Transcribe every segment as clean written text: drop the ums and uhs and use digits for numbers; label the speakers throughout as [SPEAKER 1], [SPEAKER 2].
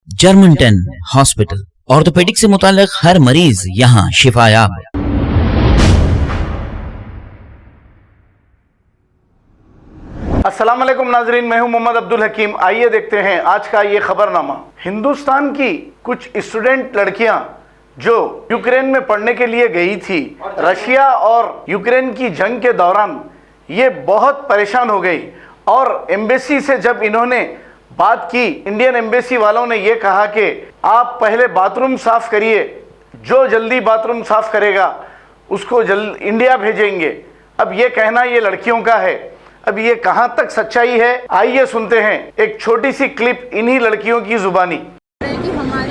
[SPEAKER 1] जर्मन-10 hospital, orthopaedic से मुताल्लिक हर मरीज यहाँ शिफायाब।
[SPEAKER 2] अस्सलाम वालेकुम नाजरीन, मैं हूं मोहम्मद अब्दुल हकीम। आइए देखते हैं आज का ये खबरनामा। हिंदुस्तान की कुछ स्टूडेंट लड़कियां जो यूक्रेन में पढ़ने के लिए गई थी, रशिया और यूक्रेन की जंग के दौरान ये बहुत परेशान हो गई और एम्बेसी से जब इन्होंने बात की, इंडियन एम्बेसी वालों ने ये कहा कि आप पहले बाथरूम साफ करिए, जो जल्दी बाथरूम साफ करेगा उसको इंडिया भेजेंगे। अब ये कहना ये लड़कियों का है, अब ये कहां तक सच्चाई है, आइए सुनते हैं एक छोटी सी क्लिप इन्हीं लड़कियों की जुबानी।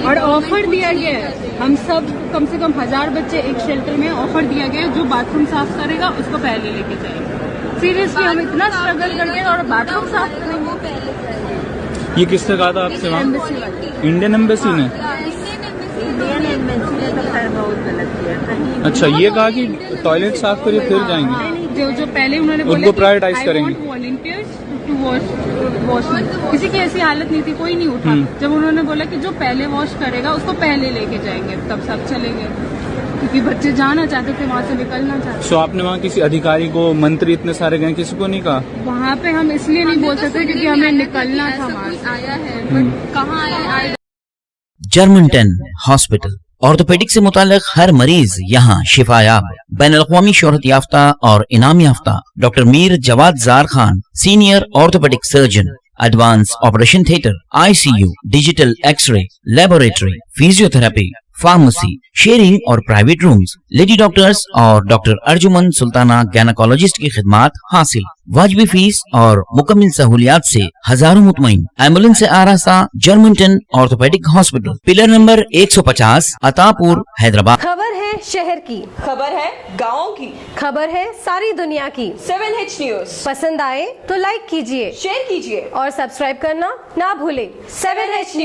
[SPEAKER 3] और ऑफर दिया गया है, हम सब कम से कम 1000 बच्चे एक शेल्टर में ऑफर दिया गया है, जो बाथरूम साफ करेगा उसको पहले लेके जाएंगे। सीरियसली हम इतना स्ट्रगल करके और बाथरूम साफ करेंगे वो पहले जाएंगे।
[SPEAKER 4] ये किसने कहा था आपसे वहाँ? इंडियन एम्बेसी ने?
[SPEAKER 3] इंडियन एम्बेसी ने तो खैर बहुत गलत किया। कहीं
[SPEAKER 4] अच्छा, ये कहा कि टॉयलेट साफ करिए फिर जाएंगे।
[SPEAKER 3] जो पहले उन्होंने
[SPEAKER 4] उनको प्रायोरिटाइज करेंगे।
[SPEAKER 3] Volunteers to wash. किसी की ऐसी हालत नहीं थी, कोई नहीं उठा। जब उन्होंने बोला कि जो पहले वॉश करेगा उसको पहले लेके जाएंगे, तब सब चले गए, क्योंकि बच्चे जाना चाहते थे, वहाँ से निकलना चाहते।
[SPEAKER 4] सो आपने वहाँ किसी अधिकारी को, मंत्री इतने सारे गए, किसी को नहीं कहा?
[SPEAKER 3] वहाँ पे हम इसलिए नहीं बोल सकते क्योंकि हमें निकलना था वहाँ से। आया है बट कहाँ आया?
[SPEAKER 1] जर्मन-10 हॉस्पिटल, ऑर्थोपेडिक से मुताल्लिक हर मरीज यहाँ शिफायाब। बैनुल-अक़वामी शोहरत याफ्ता और इनाम याफ्ता doctor Mir Jawad Zar Khan, senior orthopaedic surgeon, advance operation theatre, ICU, digital x-ray, laboratory, physiotherapy, pharmacy, sharing और प्राइवेट रूम्स, लेडी डॉक्टर्स और डॉक्टर अर्जुमन सुल्ताना गायनेकोलॉजिस्ट की खिदमात हासिल। वाजबी फीस और मुकम्मल सहूलियात से हजारों मुतमईन। एम्बुलेंस से आरास्ता जर्मन-10 orthopaedic hospital, pillar number 150, Attapur, Hyderabad.
[SPEAKER 5] खबर है शहर की,
[SPEAKER 6] खबर है गाँव की,
[SPEAKER 5] खबर है सारी दुनिया की।
[SPEAKER 6] 7H न्यूज
[SPEAKER 5] पसंद आए तो लाइक कीजिए,
[SPEAKER 6] शेयर कीजिए
[SPEAKER 5] और सब्सक्राइब करना ना भूले।
[SPEAKER 6] 7H news.